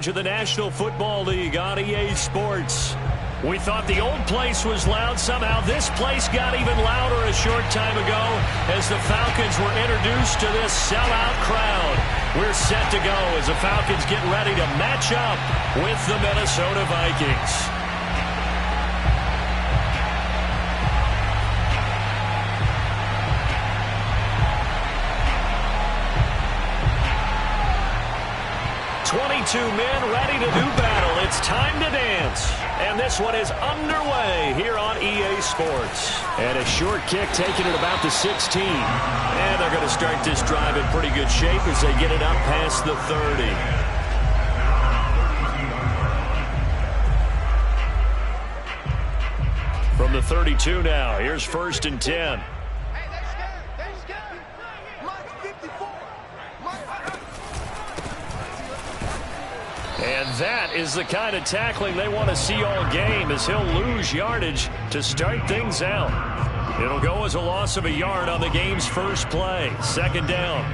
coverage of the National Football League on EA Sports. We thought the old place was loud. Somehow this place got even louder a short time ago as the Falcons were introduced to this sellout crowd. We're set to go as the Falcons get ready to match up with the Minnesota Vikings. Two men ready to do battle. It's time to dance. And this one is underway here on EA Sports. And a short kick taken at about the 16. And they're going to start this drive in pretty good shape as they get it up past the 30. From the 32 now, here's 1st and 10. And that is the kind of tackling they want to see all game as he'll lose yardage to start things out. It'll go as a loss of a yard on the game's first play. 2nd down.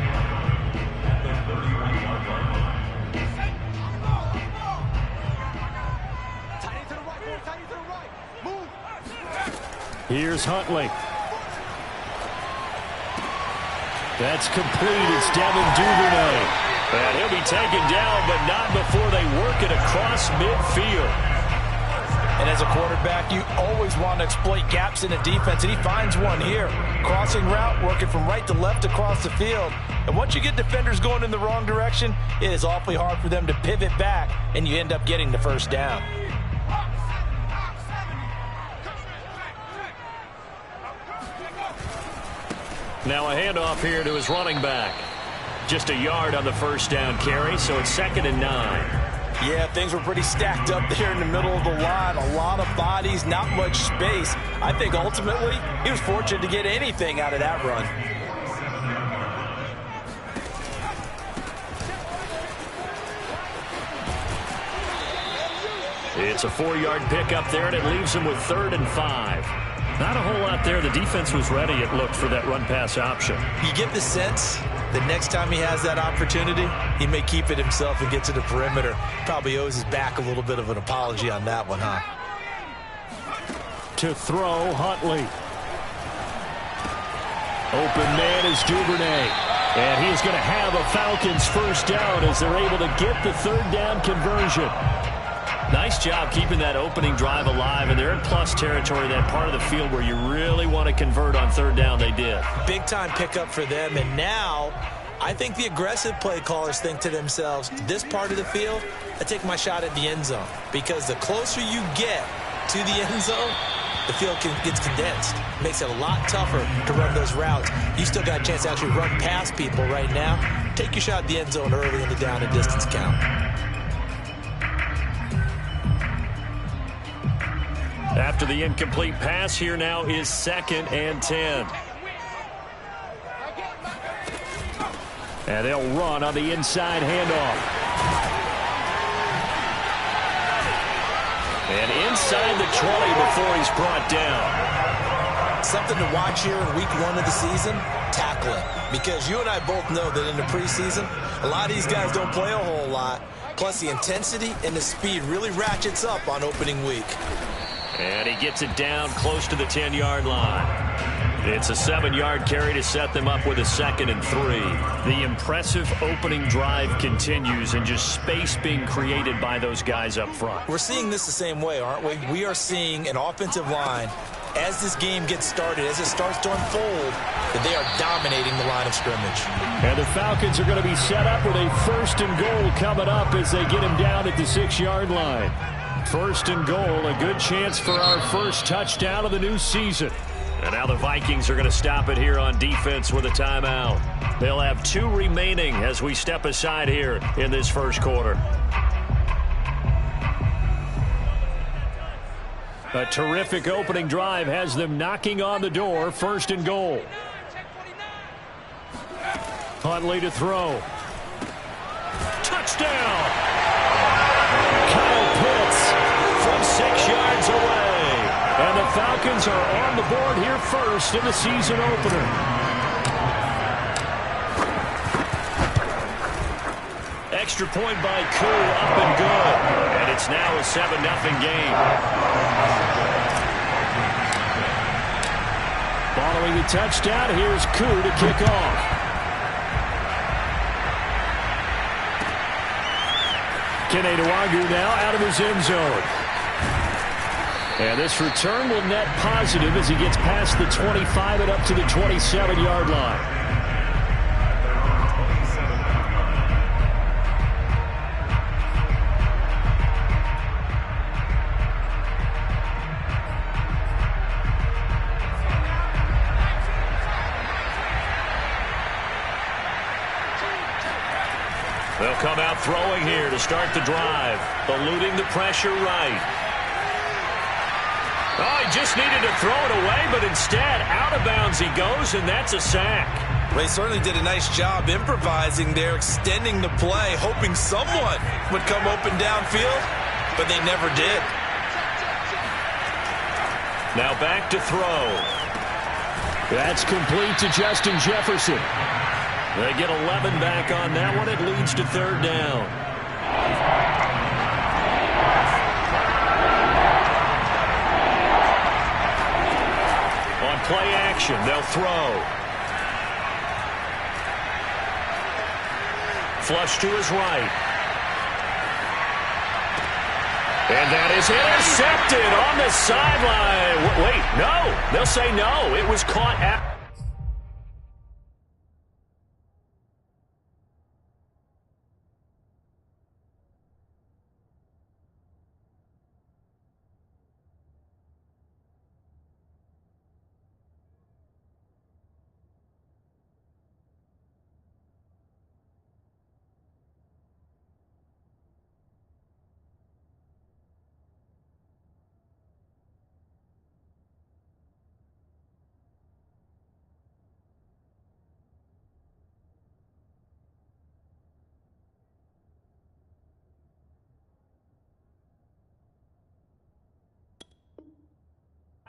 Here's Huntley. That's complete. It's Devin Duvernay. And he'll be taken down, but not before they work it across midfield. And as a quarterback, you always want to exploit gaps in the defense, and he finds one here. Crossing route, working from right to left across the field. And once you get defenders going in the wrong direction, it is awfully hard for them to pivot back, and you end up getting the 1st down. Now a handoff here to his running back. Just a yard on the 1st down carry, so it's 2nd and 9. Yeah, things were pretty stacked up there in the middle of the line. A lot of bodies, not much space. I think ultimately he was fortunate to get anything out of that run. It's a 4-yard pickup there, and it leaves him with 3rd and 5. Not a whole lot there. The defense was ready, it looked, for that run-pass option. You get the sense that next time he has that opportunity, he may keep it himself and get to the perimeter. Probably owes his back a little bit of an apology on that one, huh? To throw, Huntley. Open man is Duvernay. And he's going to have a Falcons 1st down as they're able to get the 3rd down conversion. Nice job keeping that opening drive alive, and they're in plus territory, that part of the field where you really want to convert on 3rd down. They did. Big time pickup for them, and now I think the aggressive play callers think to themselves, this part of the field, I take my shot at the end zone, because the closer you get to the end zone, the field gets condensed. Makes it a lot tougher to run those routes. You still got a chance to actually run past people right now. Take your shot at the end zone early in the down and distance count. After the incomplete pass, here now is 2nd and 10. And they'll run on the inside handoff. And inside the 20 before he's brought down. Something to watch here in week 1 of the season, tackling. Because you and I both know that in the preseason, a lot of these guys don't play a whole lot. Plus the intensity and the speed really ratchets up on opening week. And he gets it down close to the 10-yard line. It's a 7-yard carry to set them up with a 2nd and 3. The impressive opening drive continues, and just space being created by those guys up front. We're seeing this the same way, aren't we? We are seeing an offensive line, as this game gets started, as it starts to unfold, that they are dominating the line of scrimmage. And the Falcons are going to be set up with a 1st and goal coming up as they get him down at the 6-yard line. 1st and goal, a good chance for our first touchdown of the new season. And now the Vikings are going to stop it here on defense with a timeout. They'll have 2 remaining as we step aside here in this 1st quarter. A terrific opening drive has them knocking on the door. 1st and goal. Huntley to throw. Touchdown! Kyle Pitts from 6 yards away. And the Falcons are on the board here first in the season opener. Extra point by Koo, up and a 7-0 game. Following the touchdown, here's Koo to kick off. Kene Nwangwu now out of his end zone. And this return will net positive as he gets past the 25 and up to the 27-yard line. They'll come out throwing here to start the drive. Eluding the pressure right. Oh, he just needed to throw it away, but instead, out of bounds he goes, and that's a sack. They certainly did a nice job improvising there, extending the play, hoping someone would come open downfield, but they never did. Now back to throw. That's complete to Justin Jefferson. They get 11 back on that one. It leads to third down. On play action, they'll throw. Flush to his right. And that is intercepted on the sideline. Wait, no. They'll say no. It was caught at...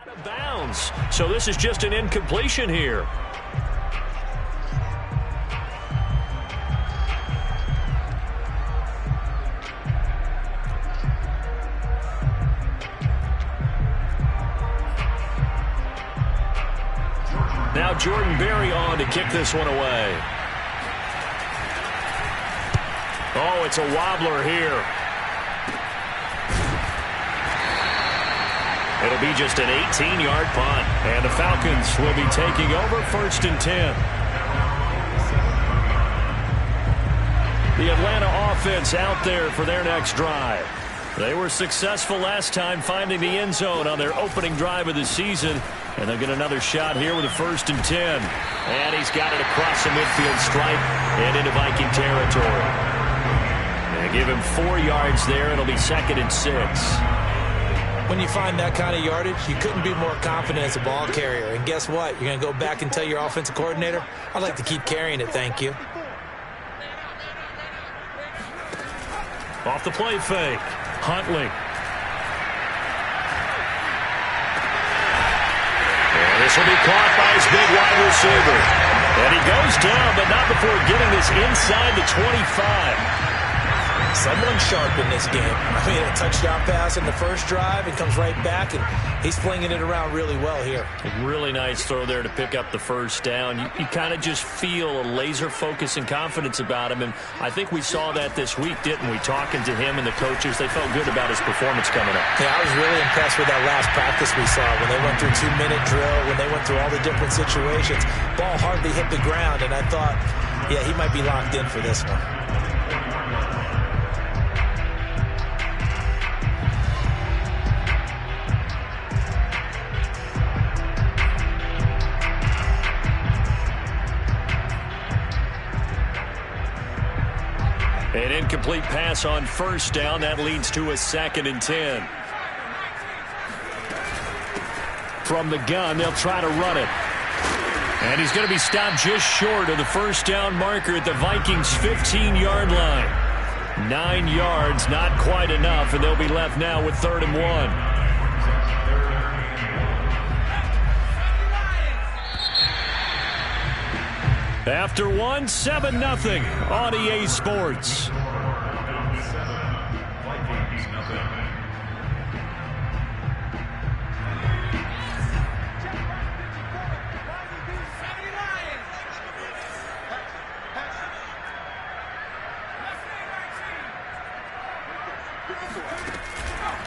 out of bounds. So this is just an incompletion here. Now Jordan Berry on to kick this one away. Oh, it's a wobbler here. It'll be just an 18-yard punt. And the Falcons will be taking over 1st and 10. The Atlanta offense out there for their next drive. They were successful last time finding the end zone on their opening drive of the season. And they'll get another shot here with a 1st and 10. And he's got it across the midfield stripe and into Viking territory. They give him 4 yards there. It'll be 2nd and 6. When you find that kind of yardage, you couldn't be more confident as a ball carrier. And guess what? You're going to go back and tell your offensive coordinator, I'd like to keep carrying it, thank you. Off the play fake. Huntley. And this will be caught by his big wide receiver. And he goes down, but not before getting this inside the 25. Someone sharp in this game. I mean, a touchdown pass in the first drive. It comes right back, and he's flinging it around really well here. A really nice throw there to pick up the first down. You kind of just feel a laser focus and confidence about him, and I think we saw that this week, didn't we? Talking to him and the coaches, they felt good about his performance coming up. Yeah, I was really impressed with that last practice we saw when they went through 2-minute drill, when they went through all the different situations. Ball hardly hit the ground, and I thought, yeah, he might be locked in for this one. An incomplete pass on first down. That leads to a 2nd and 10. From the gun, they'll try to run it. And he's going to be stopped just short of the first down marker at the Vikings' 15-yard line. 9 yards, not quite enough, and they'll be left now with 3rd and 1. After 7-0 on EA Sports.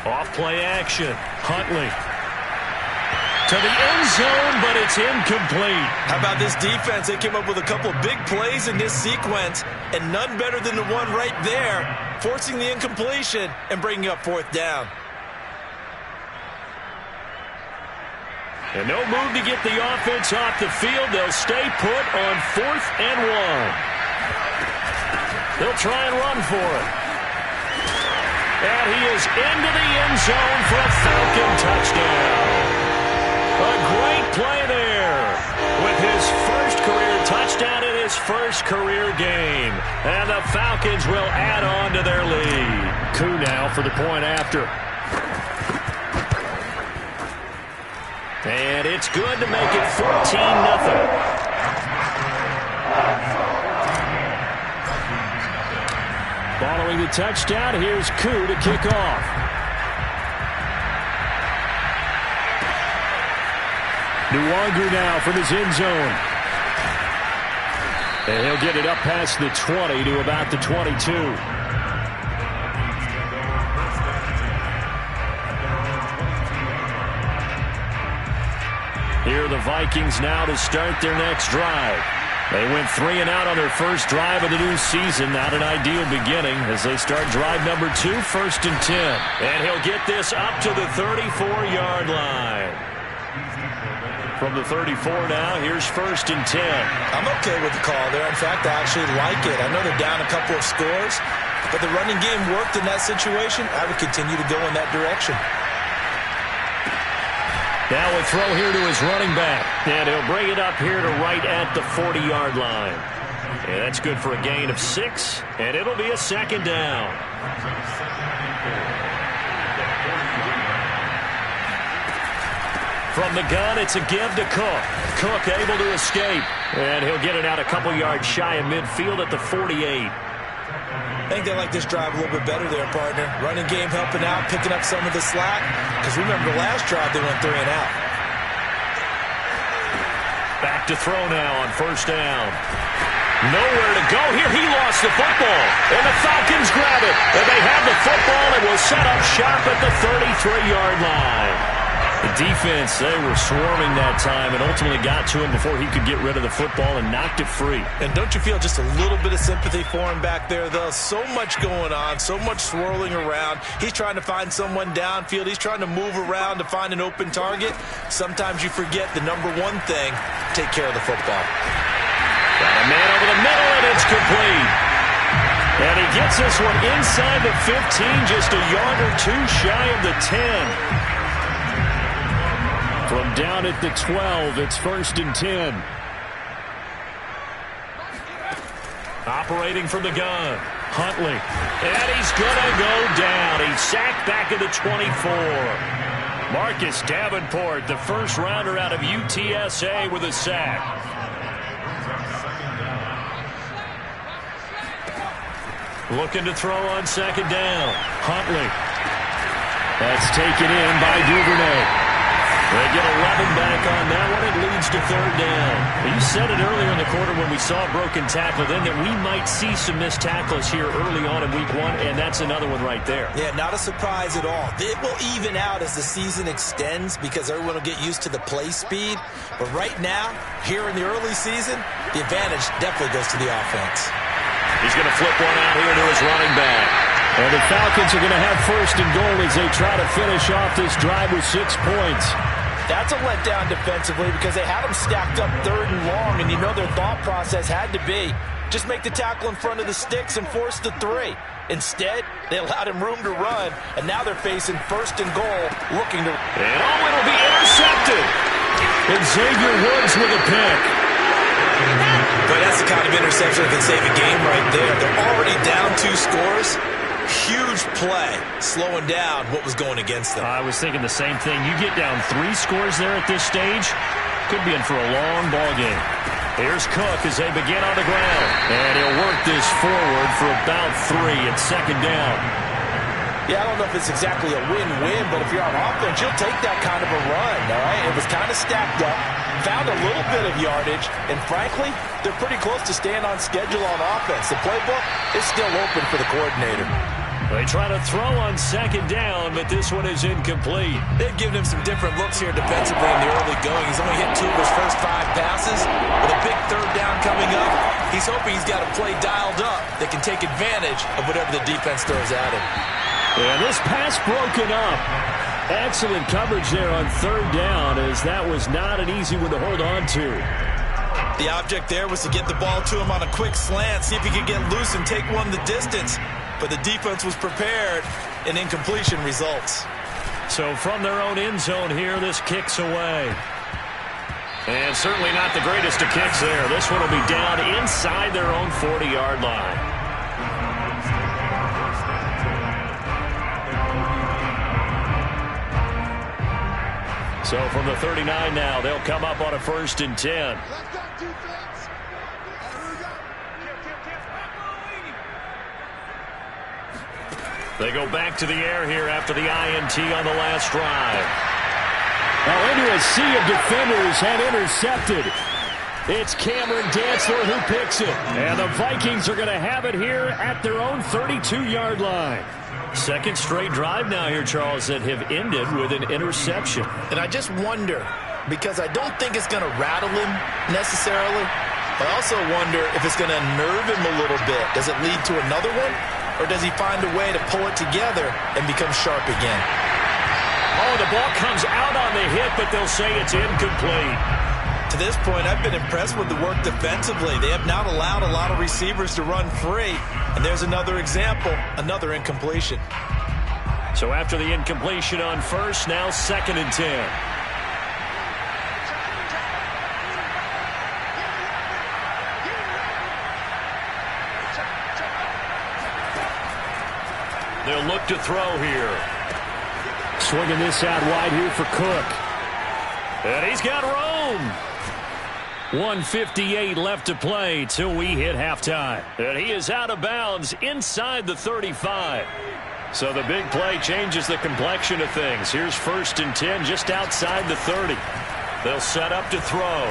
Off play action. Huntley. To the end zone, but it's incomplete. How about this defense? They came up with a couple of big plays in this sequence, and none better than the one right there, forcing the incompletion and bringing up fourth down. And no move to get the offense off the field. They'll stay put on 4th and 1. They'll try and run for it. And he is into the end zone for a Falcon touchdown. A great play there with his first career touchdown in his first career game. And the Falcons will add on to their lead. Koo now for the point after. And it's good to make it 14-0. Following the touchdown, here's Koo to kick off. Nwangu now from his end zone. And he'll get it up past the 20 to about the 22. Here are the Vikings now to start their next drive. They went 3 and out on their first drive of the new season. Not an ideal beginning as they start drive number 2, 1st and 10. And he'll get this up to the 34-yard line. From the 34 now, here's 1st and 10. I'm okay with the call there. In fact, I actually like it. I know they're down a couple of scores, but the running game worked in that situation. I would continue to go in that direction. Now a throw here to his running back. And he'll bring it up here to right at the 40-yard line. And that's good for a gain of 6, and it'll be a 2nd down. From the gun, it's a give to Cook. Cook able to escape. And he'll get it out a couple yards shy of midfield at the 48. I think they like this drive a little bit better there, partner. Running game helping out, picking up some of the slack. Because remember, the last drive they went 3 and out. Back to throw now on 1st down. Nowhere to go here. He lost the football. And the Falcons grab it. And they have the football and will set up shop at the 33-yard line. The defense, they were swarming that time and ultimately got to him before he could get rid of the football and knocked it free. And don't you feel just a little bit of sympathy for him back there, though? So much going on, so much swirling around. He's trying to find someone downfield. He's trying to move around to find an open target. Sometimes you forget the number one thing, take care of the football. Got a man over the middle, and it's complete. And he gets this one inside the 15, just a yard or 2 shy of the 10. From down at the 12, it's 1st and 10. Operating from the gun, Huntley. And he's going to go down. He's sacked back at the 24. Marcus Davenport, the first rounder out of UTSA with a sack. Looking to throw on 2nd down. Huntley. That's taken in by Duvernay. They get 11 back on that one. It leads to 3rd down. You said it earlier in the quarter when we saw a broken tackle then that we might see some missed tackles here early on in week 1, and that's another one right there. Yeah, not a surprise at all. It will even out as the season extends because everyone will get used to the play speed. But right now, here in the early season, the advantage definitely goes to the offense. He's going to flip one out here to his running back. And the Falcons are going to have 1st and goal as they try to finish off this drive with 6 points. That's a letdown defensively because they had them stacked up 3rd and long, and you know their thought process had to be just make the tackle in front of the sticks and force the 3. Instead, they allowed him room to run, and now they're facing 1st and goal, looking to... And it'll be intercepted. And Xavier Woods with a pick. But that's the kind of interception that can save a game right there. They're already down 2 scores. Huge play, slowing down what was going against them. I was thinking the same thing. You get down 3 scores there at this stage, could be in for a long ball game. Here's Cook as they begin on the ground. And he'll work this forward for about 3 at 2nd down. Yeah, I don't know if it's exactly a win-win, but if you're on offense, you'll take that kind of a run, all right? It was kind of stacked up, found a little bit of yardage, and frankly, they're pretty close to staying on schedule on offense. The playbook is still open for the coordinator. They try to throw on second down, but this one is incomplete. They've given him some different looks here defensively in the early going. He's only hit 2 of his first 5 passes. With a big third down coming up, he's hoping he's got a play dialed up that can take advantage of whatever the defense throws at him. And this pass broken up. Excellent coverage there on third down, as that was not an easy one to hold on to. The object there was to get the ball to him on a quick slant, see if he could get loose and take one the distance. But the defense was prepared, and incompletion results. So from their own end zone here, this kicks away. And certainly not the greatest of kicks there. This one will be down inside their own 40-yard line. So from the 39 now, they'll come up on a 1st and 10. They go back to the air here after the INT on the last drive. Now into a sea of defenders and intercepted. It's Cameron Dantzler who picks it. And the Vikings are going to have it here at their own 32-yard line. Second straight drive now here, Charles, that have ended with an interception. And I just wonder, because I don't think it's going to rattle him necessarily. I also wonder if it's going to nerve him a little bit. Does it lead to another one? Or does he find a way to pull it together and become sharp again? Oh, the ball comes out on the hit, but they'll say it's incomplete. To this point, I've been impressed with the work defensively. They have not allowed a lot of receivers to run free. And there's another example, another incompletion. So after the incompletion on first, now 2nd and 10. They'll look to throw here. Swinging this out wide here for Cook. And he's got room. 1:58 left to play till we hit halftime. And he is out of bounds inside the 35. So the big play changes the complexion of things. Here's 1st and 10 just outside the 30. They'll set up to throw.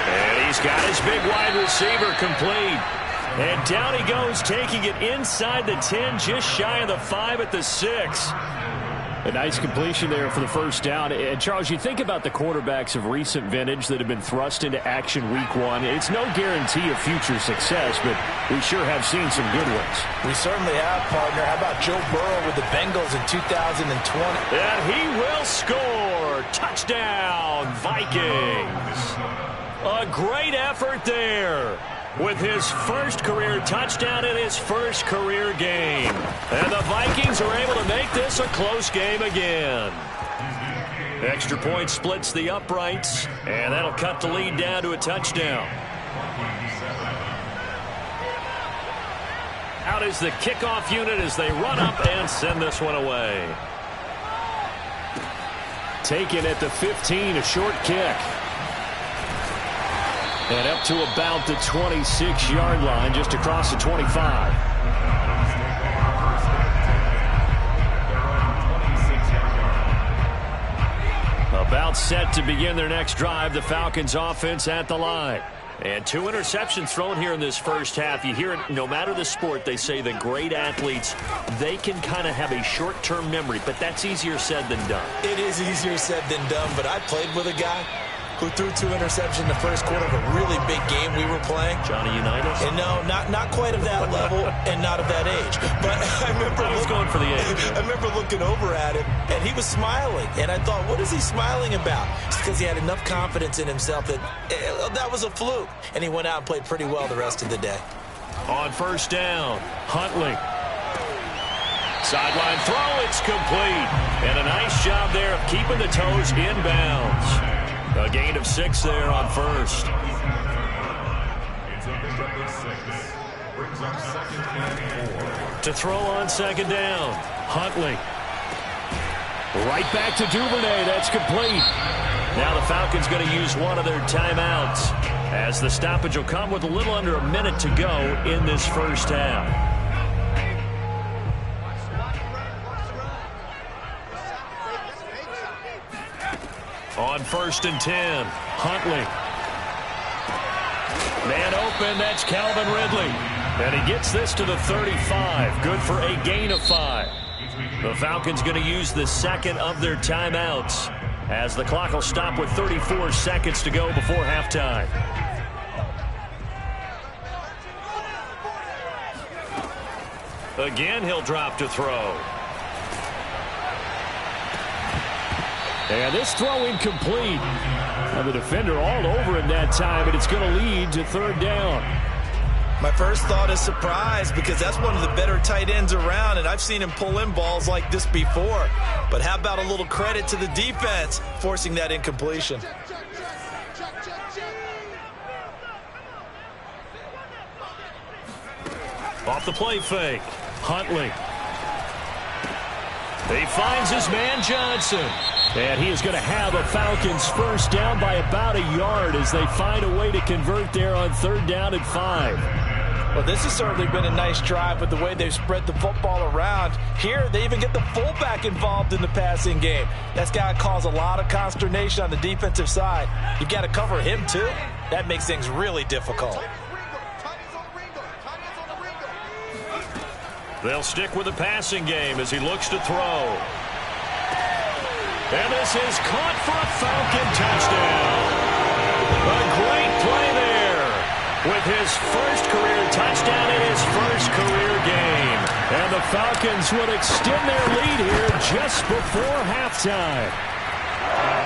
And he's got his big wide receiver complete. And down he goes, taking it inside the 10, just shy of the 5 at the 6. A nice completion there for the first down. And, Charles, you think about the quarterbacks of recent vintage that have been thrust into action week 1. It's no guarantee of future success, but we sure have seen some good ones. We certainly have, partner. How about Joe Burrow with the Bengals in 2020? And he will score. Touchdown, Vikings. A great effort there, with his first career touchdown in his first career game. And the Vikings are able to make this a close game again. Extra point splits the uprights, and that'll cut the lead down to a touchdown. Out is the kickoff unit as they run up and send this one away. Taken at the 15, a short kick. And up to about the 26-yard line, just across the 25. About set to begin their next drive, the Falcons offense at the line. And 2 interceptions thrown here in this first half. You hear it, no matter the sport, they say the great athletes, they can kind of have a short-term memory, but that's easier said than done. It is easier said than done, but I played with a guy who threw 2 interceptions in the first quarter of a really big game we were playing. Johnny Unitas? And no, not quite of that level and not of that age. But I remember I was going for the age. I remember looking over at him, and he was smiling. And I thought, what is he smiling about? It's because he had enough confidence in himself that that was a fluke. And he went out and played pretty well the rest of the day. On first down, Huntley. Sideline throw, it's complete. And a nice job there of keeping the toes inbounds. A gain of 6 there on first. To throw on second down, Huntley. Right back to Duvernay, that's complete. Now the Falcons going to use one of their timeouts, as the stoppage will come with a little under a minute to go in this first half. On first and 10, Huntley. Man open, that's Calvin Ridley. And he gets this to the 35. Good for a gain of 5. The Falcons going to use the second of their timeouts as the clock will stop with 34 seconds to go before halftime. Again, he'll drop to throw. And this throw incomplete. Now the defender all over him that time, and it's going to lead to third down. My first thought is surprise, because that's one of the better tight ends around, and I've seen him pull in balls like this before. But how about a little credit to the defense forcing that incompletion? Off the play fake. Huntley. He finds his man Johnson. And he is going to have a Falcons first down by about a yard as they find a way to convert there on third down and 5. Well, this has certainly been a nice drive with the way they've spread the football around. Here, they even get the fullback involved in the passing game. That's got to cause a lot of consternation on the defensive side. You've got to cover him, too. That makes things really difficult. They'll stick with the passing game as he looks to throw. And this is caught for a Falcon touchdown. A great play there with his first career touchdown in his first career game. And the Falcons would extend their lead here just before halftime.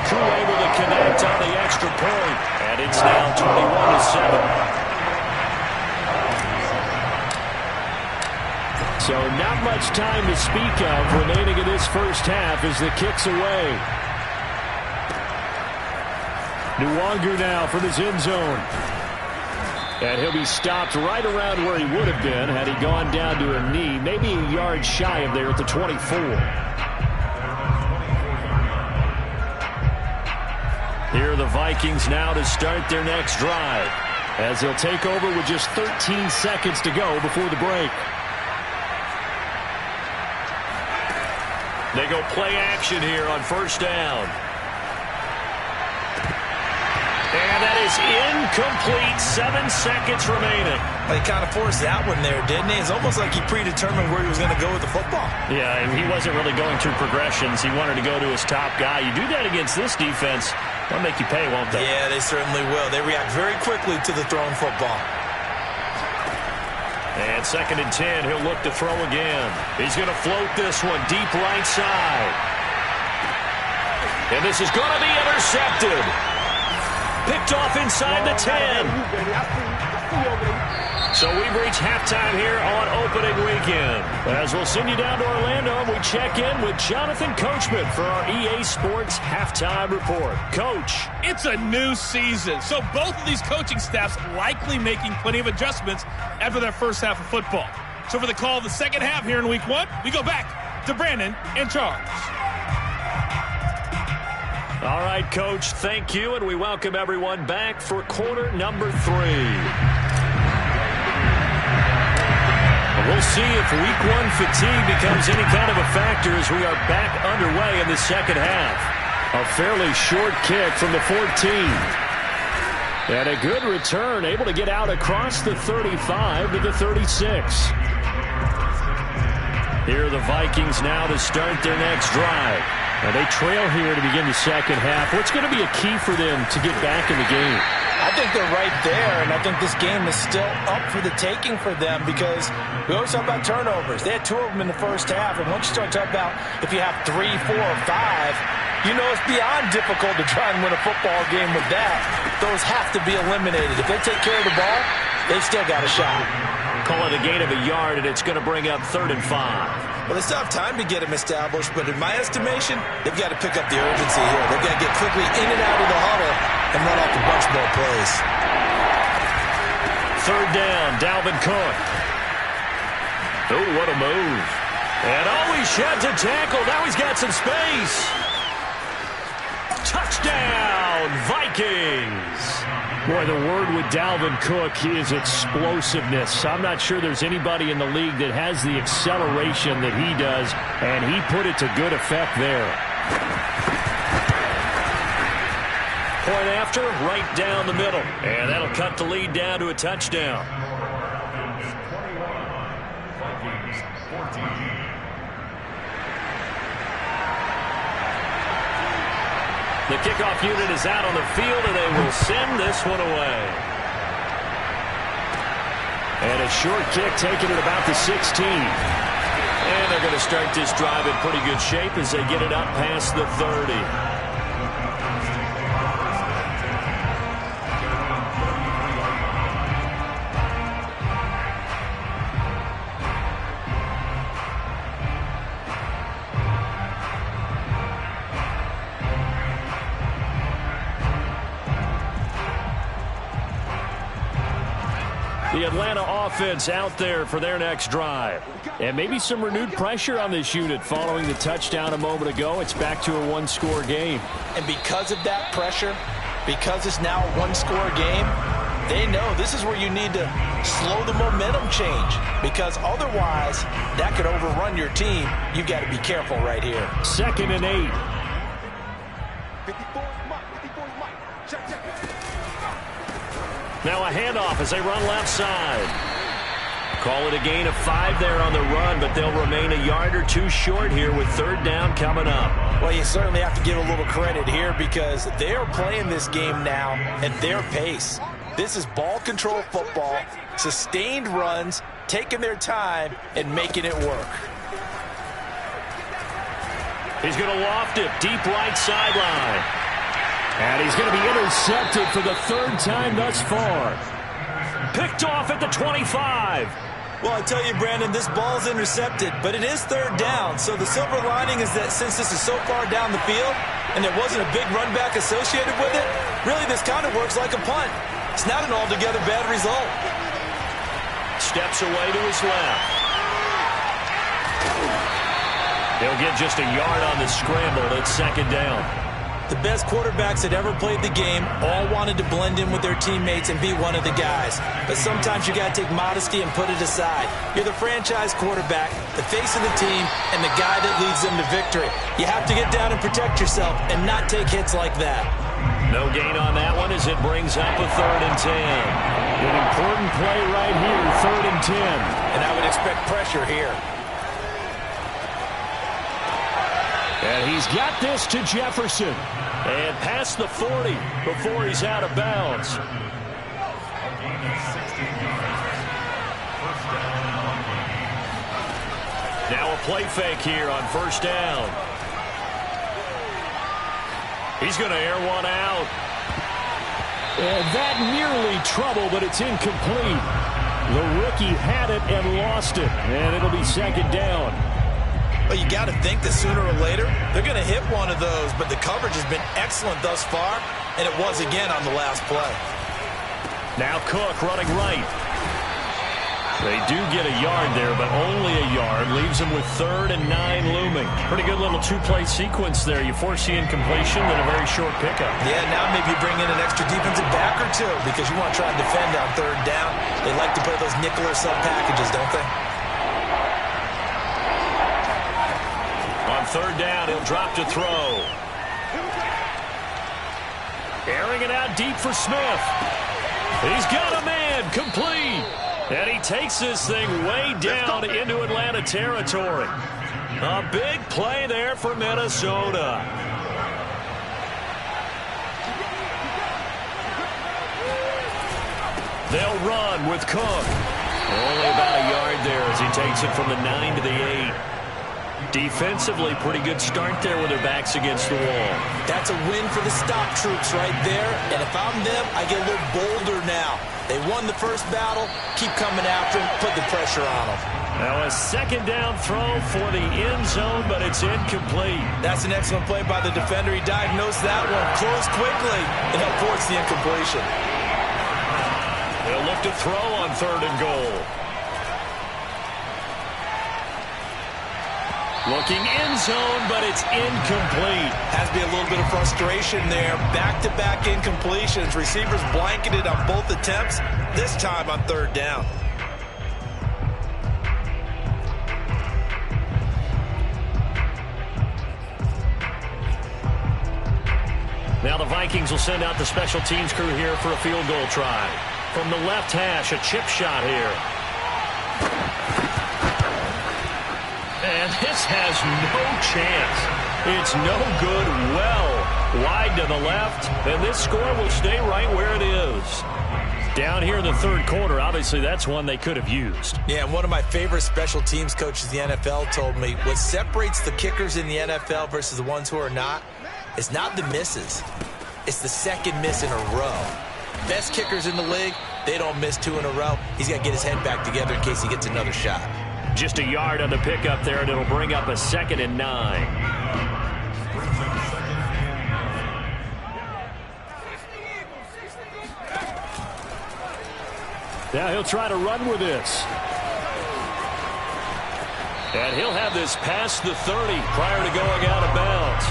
Crew able to connect on the extra point. And it's now 21-7. So not much time to speak of remaining in this first half as the kick's away. Nwangu now from his end zone. And he'll be stopped right around where he would have been had he gone down to a knee, maybe a yard shy of there at the 24. Here are the Vikings now to start their next drive as they'll take over with just 13 seconds to go before the break. They go play action here on first down. And that is incomplete. 7 seconds remaining. He kind of forced that one there, didn't he? It's almost like he predetermined where he was going to go with the football. Yeah, and he wasn't really going through progressions. He wanted to go to his top guy. You do that against this defense, they'll make you pay, won't they? Yeah, they certainly will. They react very quickly to the thrown football. And 2nd and 10, he'll look to throw again. He's going to float this one deep right side. And this is going to be intercepted. Picked off inside the 10. So we've reached halftime here on opening weekend. As we'll send you down to Orlando, and we check in with Jonathan Coachman for our EA Sports Halftime Report. Coach. It's a new season, so both of these coaching staffs likely making plenty of adjustments after their first half of football. So for the call of the second half here in week 1, we go back to Brandon and Charles. All right, Coach, thank you, and we welcome everyone back for quarter number 3. We'll see if week 1 fatigue becomes any kind of a factor as we are back underway in the second half. A fairly short kick from the 14. And a good return, able to get out across the 35 to the 36. Here are the Vikings now to start their next drive. Now they trail here to begin the second half. What's going to be a key for them to get back in the game? I think they're right there, and I think this game is still up for the taking for them because we always talk about turnovers. They had 2 of them in the first half, and once you start talking about if you have 3, 4, or 5, you know it's beyond difficult to try and win a football game with that. Those have to be eliminated. If they take care of the ball, they still got a shot. Call it a gain of a yard, and it's going to bring up 3rd and 5. Well, they still have time to get him established, but in my estimation, they've got to pick up the urgency here. They've got to get quickly in and out of the huddle and run off a bunch more plays. 3rd down, Dalvin Cook. Oh, what a move. And he sheds a tackle. Now he's got some space. Touchdown, Vikings. Boy, the word with Dalvin Cook is explosiveness. I'm not sure there's anybody in the league that has the acceleration that he does, and he put it to good effect there. Point after, right down the middle, and that'll cut the lead down to a touchdown. The kickoff unit is out on the field, and they will send this one away. And a short kick taken at about the 16. And they're going to start this drive in pretty good shape as they get it up past the 30. The Atlanta offense out there for their next drive. And maybe some renewed pressure on this unit following the touchdown a moment ago. It's back to a one-score game. And because of that pressure, because it's now a one-score game, they know this is where you need to slow the momentum change. Because otherwise, that could overrun your team. You've got to be careful right here. 2nd and 8. Now a handoff as they run left side. Call it a gain of 5 there on the run, but they'll remain a yard or 2 short here with 3rd down coming up. Well, you certainly have to give a little credit here because they're playing this game now at their pace. This is ball control football, sustained runs, taking their time and making it work. He's going to loft it deep right sideline. And he's going to be intercepted for the 3rd time thus far. Picked off at the 25. Well, I tell you, Brandon, this ball's intercepted, but it is 3rd down. So the silver lining is that since this is so far down the field and there wasn't a big run back associated with it, really this kind of works like a punt. It's not an altogether bad result. Steps away to his left. He'll get just a yard on the scramble. It's 2nd down. The best quarterbacks that ever played the game all wanted to blend in with their teammates and be one of the guys. But sometimes you got to take modesty and put it aside. You're the franchise quarterback, the face of the team, and the guy that leads them to victory. You have to get down and protect yourself and not take hits like that. No gain on that one as it brings up a 3rd and 10. An important play right here, 3rd and 10. And I would expect pressure here. And he's got this to Jefferson. And past the 40 before he's out of bounds. Now a play fake here on 1st down. He's going to air one out. And that nearly trouble, but it's incomplete. The rookie had it and lost it. And it'll be 2nd down. Well, you got to think that sooner or later they're going to hit one of those, but the coverage has been excellent thus far, and it was again on the last play. Now Cook running right. They do get a yard there, but only a yard. Leaves them with 3rd and 9 looming. Pretty good little 2-play sequence there. You force the incompletion, then a very short pickup. Yeah, now maybe you bring in an extra defensive back or 2 because you want to try and defend on 3rd down. They like to play those nickel or sub packages, don't they? On 3rd down, he'll drop to throw. Airing it out deep for Smith. He's got a man, complete. And he takes this thing way down into Atlanta territory. A big play there for Minnesota. They'll run with Cook. Only about a yard there as he takes it from the 9 to the 8. Defensively, pretty good start there with their backs against the wall. That's a win for the stop troops right there. And if I'm them, I get a little bolder now. They won the first battle. Keep coming after them. Put the pressure on them. Now a 2nd down throw for the end zone, but it's incomplete. That's an excellent play by the defender. He diagnosed that one, closed quickly, and helped force the incompletion. They'll look to throw on 3rd and goal. Looking end zone, but it's incomplete. Has to be a little bit of frustration there. Back-to-back incompletions. Receivers blanketed on both attempts, this time on 3rd down. Now the Vikings will send out the special teams crew here for a field goal try. From the left hash, a chip shot here. And this has no chance. It's no good, well wide to the left, and this score will stay right where it is. Down here in the third quarter, obviously that's one they could have used. Yeah, and one of my favorite special teams coaches in the NFL told me what separates the kickers in the NFL versus the ones who are not is not the misses. It's the second miss in a row. Best kickers in the league, they don't miss 2 in a row. He's got to get his head back together in case he gets another shot. Just a yard on the pickup there, and it'll bring up a 2nd and 9. Now he'll try to run with this. And he'll have this past the 30 prior to going out of bounds.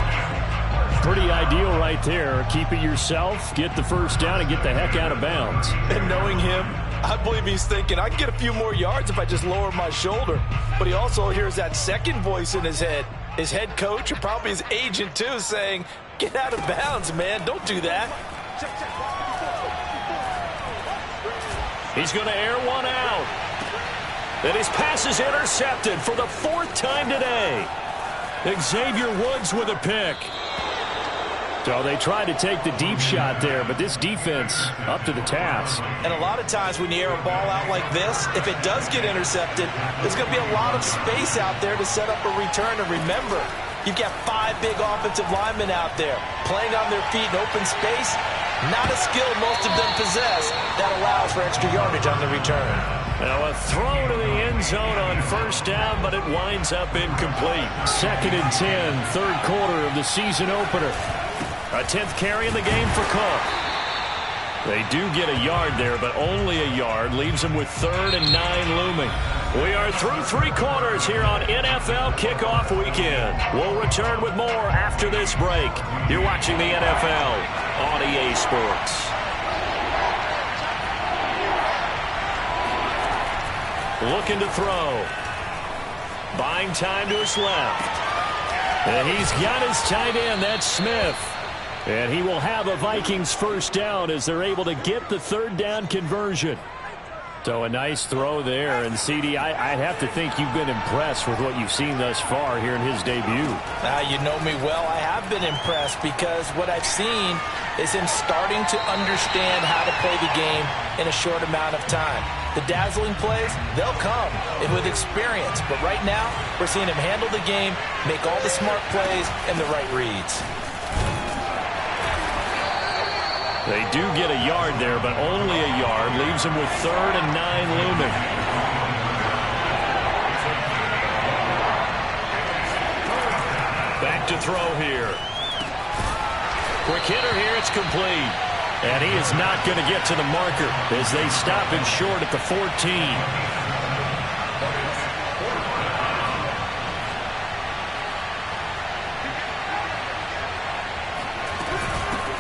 Pretty ideal right there. Keep it yourself, get the first down, and get the heck out of bounds. And knowing him, I believe he's thinking, I can get a few more yards if I just lower my shoulder. But he also hears that second voice in his head. His head coach and probably his agent, too, saying, get out of bounds, man. Don't do that. He's going to air one out. And his pass is intercepted for the 4th time today. Xavier Woods with a pick. So they tried to take the deep shot there, but this defense up to the task. And a lot of times when you air a ball out like this, if it does get intercepted, there's going to be a lot of space out there to set up a return. And remember, you've got 5 big offensive linemen out there playing on their feet in open space. Not a skill most of them possess that allows for extra yardage on the return. Now a throw to the end zone on first down, but it winds up incomplete. 2nd and 10, third quarter of the season opener. A 10th carry in the game for Cook. They do get a yard there, but only a yard. Leaves them with 3rd and 9 looming. We are through 3 quarters here on NFL Kickoff Weekend. We'll return with more after this break. You're watching the NFL on EA Sports. Looking to throw. Buying time to his left. And he's got his tight end. That's Smith. And he will have a Vikings first down as they're able to get the 3rd down conversion. So a nice throw there. And, CD, I'd have to think you've been impressed with what you've seen thus far here in his debut. You know me well. I have been impressed because what I've seen is him starting to understand how to play the game in a short amount of time. The dazzling plays, they'll come with experience. But right now, we're seeing him handle the game, make all the smart plays, and the right reads. They do get a yard there, but only a yard. Leaves them with 3rd and 9 looming. Back to throw here. Quick hitter here. It's complete. And he is not going to get to the marker as they stop him short at the 14.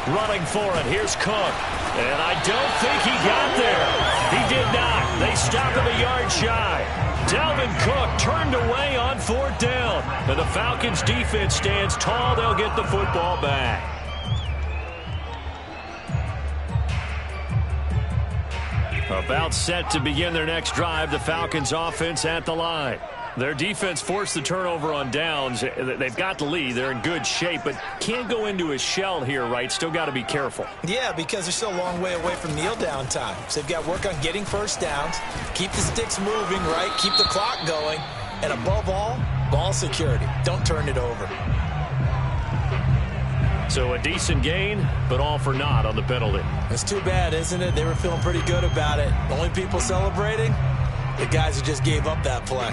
Running for it. Here's Cook. And I don't think he got there. He did not. They stop him a yard shy. Dalvin Cook turned away on 4th down. And the Falcons defense stands tall. They'll get the football back. About set to begin their next drive. The Falcons offense at the line. Their defense forced the turnover on downs. They've got the lead. They're in good shape, but can't go into a shell here, right? Still got to be careful. Yeah, because they're still a long way away from kneel down time. So they've got to work on getting first downs, keep the sticks moving, right? Keep the clock going. And above all, ball security. Don't turn it over. So a decent gain, but all for naught on the penalty. It's too bad, isn't it? They were feeling pretty good about it. The only people celebrating, the guys who just gave up that play.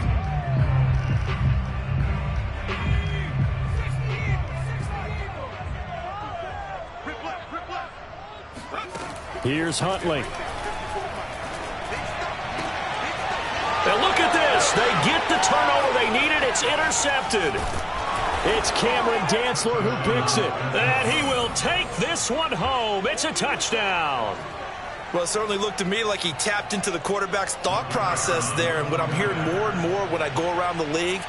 Here's Huntley. And look at this. They get the turnover they needed. It's intercepted. It's Cameron Dantzler who picks it. And he will take this one home. It's a touchdown. Well, it certainly looked to me like he tapped into the quarterback's thought process there. And what I'm hearing more and more when I go around the league,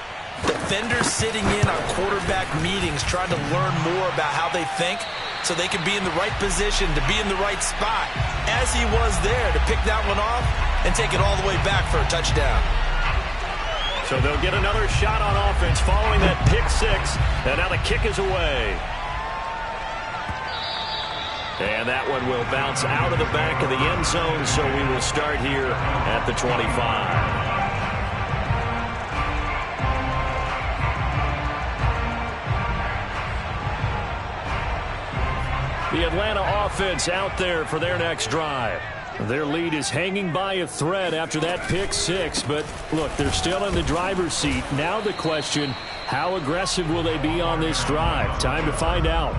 defenders sitting in on quarterback meetings trying to learn more about how they think so they can be in the right position to be in the right spot, as he was there to pick that one off and take it all the way back for a touchdown. So they'll get another shot on offense following that pick six. And now the kick is away. And that one will bounce out of the back of the end zone, so we will start here at the 25. The Atlanta offense out there for their next drive. Their lead is hanging by a thread after that pick six, but look, they're still in the driver's seat. Now the question, how aggressive will they be on this drive? Time to find out.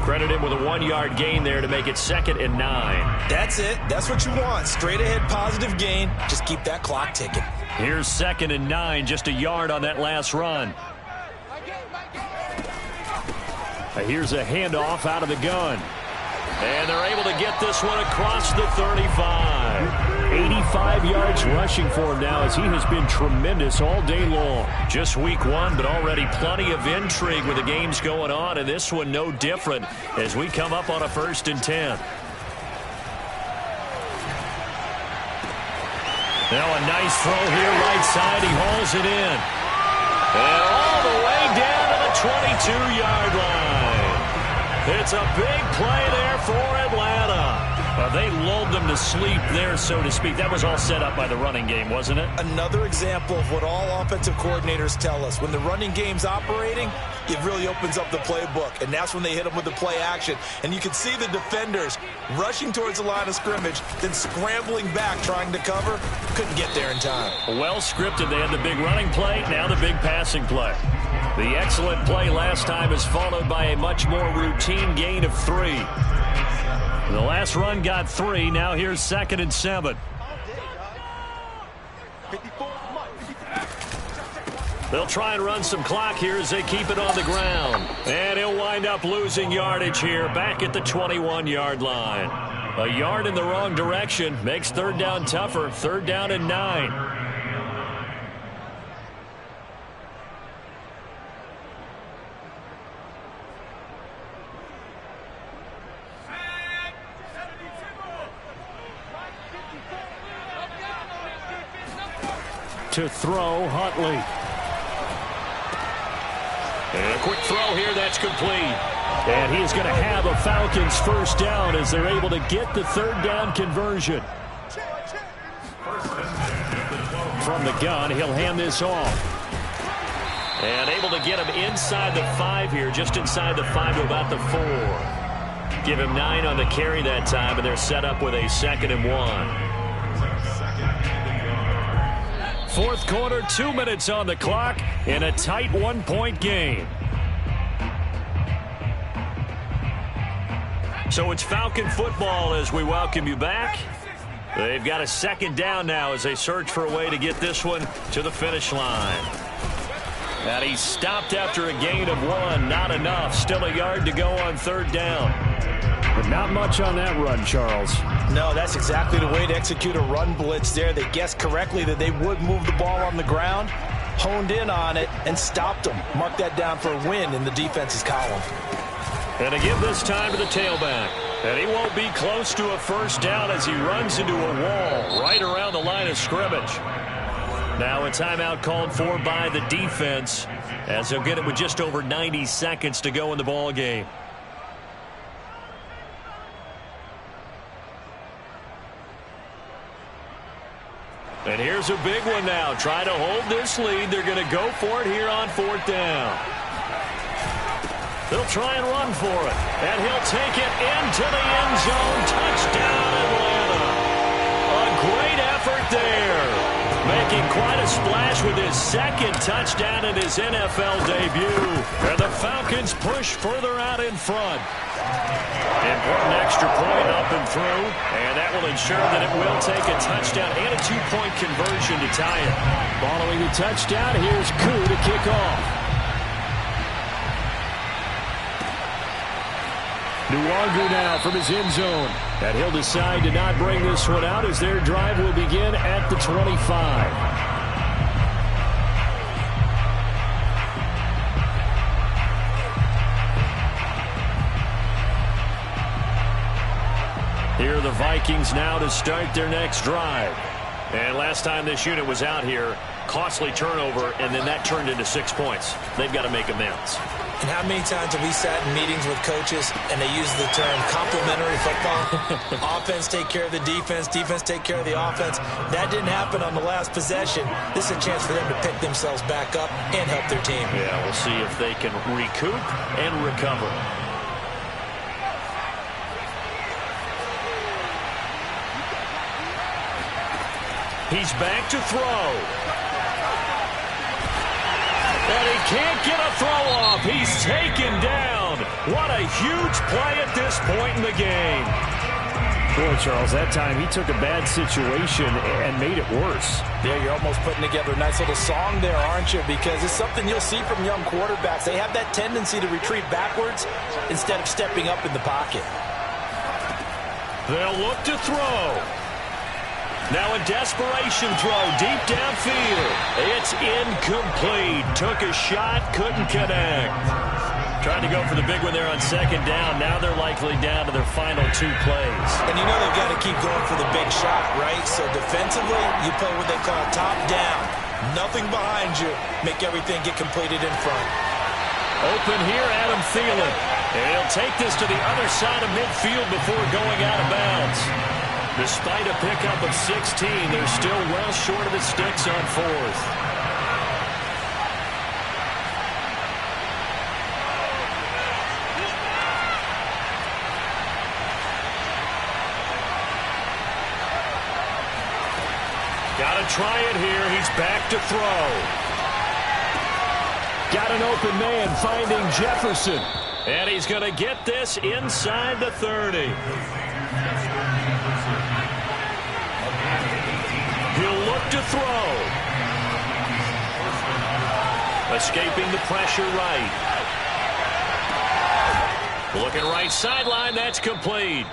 Credit him with a 1-yard gain there to make it 2nd and 9. That's it. That's what you want. Straight ahead positive gain. Just keep that clock ticking. Here's 2nd and 9, just a yard on that last run. Here's a handoff out of the gun. And they're able to get this one across the 35. 85 yards rushing for him now as he has been tremendous all day long. Just week 1, but already plenty of intrigue with the games going on, and this one no different as we come up on a 1st and 10. Now a nice throw here right side. He hauls it in. And all the way down to the 22-yard line. It's a big play there for Atlanta. They lulled them to sleep there, so to speak. That was all set up by the running game, wasn't it? Another example of what all offensive coordinators tell us. When the running game's operating, it really opens up the playbook, and that's when they hit them with the play action. And you can see the defenders rushing towards the line of scrimmage, then scrambling back trying to cover. Couldn't get there in time. Well scripted. They had the big running play, now the big passing play. The excellent play last time is followed by a much more routine gain of 3. The last run got 3. Now here's 2nd and 7. They'll try and run some clock here as they keep it on the ground. And he'll wind up losing yardage here back at the 21-yard line. A yard in the wrong direction makes 3rd down tougher. 3rd down and 9. To throw, Huntley. And a quick throw here, that's complete. And he is going to have a Falcons 1st down as they're able to get the 3rd down conversion. From the gun, he'll hand this off. And able to get him inside the 5 here, just inside the 5 to about the 4. Give him 9 on the carry that time, and they're set up with a 2nd and 1. 4th quarter, 2 minutes on the clock in a tight 1-point game. So it's Falcon football as we welcome you back. They've got a 2nd down now as they search for a way to get this one to the finish line. And he stopped after a gain of 1. Not enough. Still a yard to go on 3rd down. But not much on that run, Charles. No, that's exactly the way to execute a run blitz there. They guessed correctly that they would move the ball on the ground, honed in on it, and stopped them. Mark that down for a win in the defense's column. And to give this time to the tailback. And he won't be close to a 1st down as he runs into a wall right around the line of scrimmage. Now a timeout called for by the defense as they'll get it with just over 90 seconds to go in the ball game. And here's a big one now. Try to hold this lead. They're going to go for it here on 4th down. They'll try and run for it. And he'll take it into the end zone. Touchdown, Atlanta. A great effort there. Making quite a splash with his 2nd touchdown in his NFL debut. And the Falcons push further out in front. Important extra point up and through, and that will ensure that it will take a touchdown and a 2-point conversion to tie it. Following the touchdown, here's Koo to kick off. Nwogu now from his end zone. And he'll decide to not bring this one out as their drive will begin at the 25. Here are the Vikings now to start their next drive. And last time this unit was out here, costly turnover, and then that turned into 6 points. They've got to make amends. And how many times have we sat in meetings with coaches and they use the term complementary football? Offense take care of the defense, defense take care of the offense. That didn't happen on the last possession. This is a chance for them to pick themselves back up and help their team. Yeah, we'll see if they can recoup and recover. He's back to throw. And he can't get a throw off. He's taken down. What a huge play at this point in the game. Boy, Charles, that time he took a bad situation and made it worse. Yeah, you're almost putting together a nice little song there, aren't you? Because it's something you'll see from young quarterbacks. They have that tendency to retreat backwards instead of stepping up in the pocket. They'll look to throw. Now a desperation throw deep downfield. It's incomplete. Took a shot, couldn't connect. Trying to go for the big one there on second down. Now they're likely down to their final 2 plays. And you know they've got to keep going for the big shot, right? So defensively, you play what they call top down. Nothing behind you. Make everything get completed in front. Open here, Adam Thielen. And he'll take this to the other side of midfield before going out of bounds. Despite a pickup of 16, they're still well short of the sticks on 4th. Got to try it here. He's back to throw. Got an open man finding Jefferson. And he's going to get this inside the 30. He'll look to throw. Escaping the pressure right. Looking right sideline. That's complete.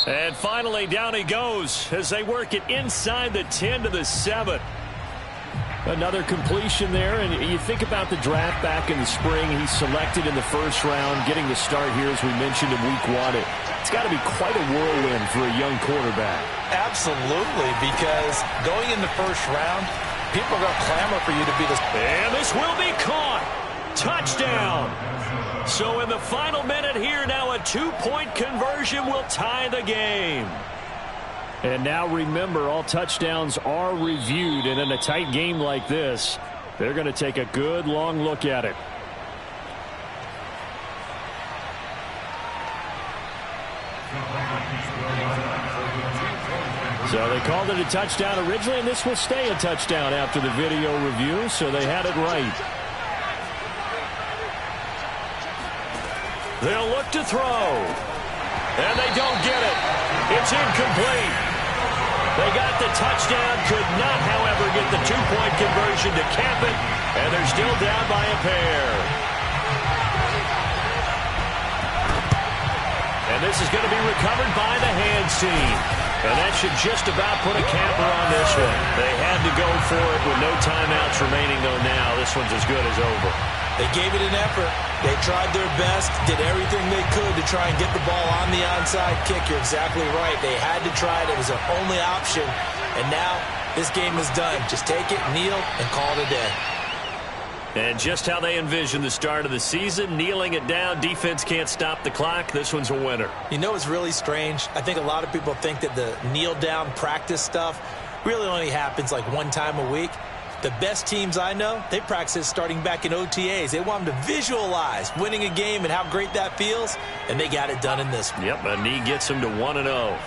And finally, down he goes as they work it inside the 10 to the 7. Another completion there, and you think about the draft back in the spring. He's selected in the first round, getting the start here, as we mentioned, in week 1. It's got to be quite a whirlwind for a young quarterback. Absolutely, because going in the first round, people are going to clamor for you to be the... And this will be caught. Touchdown. So in the final minute here, now a 2-point conversion will tie the game. And now remember, all touchdowns are reviewed, and in a tight game like this, they're going to take a good long look at it. So they called it a touchdown originally, and this will stay a touchdown after the video review, so they had it right. They'll look to throw. And they don't get it. It's incomplete. They got the touchdown, could not, however, get the 2-point conversion to cap it, and they're still down by a pair. And this is going to be recovered by the hands team. And that should just about put a capper on this one. They had to go for it with no timeouts remaining, though now this one's as good as over. They gave it an effort. They tried their best, did everything they could to try and get the ball on the onside kick. You're exactly right. They had to try it. It was their only option. And now this game is done. Just take it, kneel, and call it a day. And just how they envisioned the start of the season, kneeling it down, defense can't stop the clock. This one's a winner. You know what's really strange? I think a lot of people think that the kneel-down practice stuff really only happens like one time a week. The best teams I know, they practice starting back in OTAs. They want them to visualize winning a game and how great that feels, and they got it done in this one. Yep, a knee gets them to 1-0.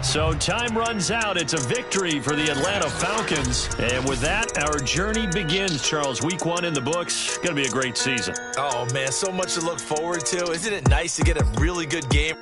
So time runs out. It's a victory for the Atlanta Falcons. And with that, our journey begins, Charles. Week 1 in the books. Going to be a great season. Oh, man, so much to look forward to. Isn't it nice to get a really good game?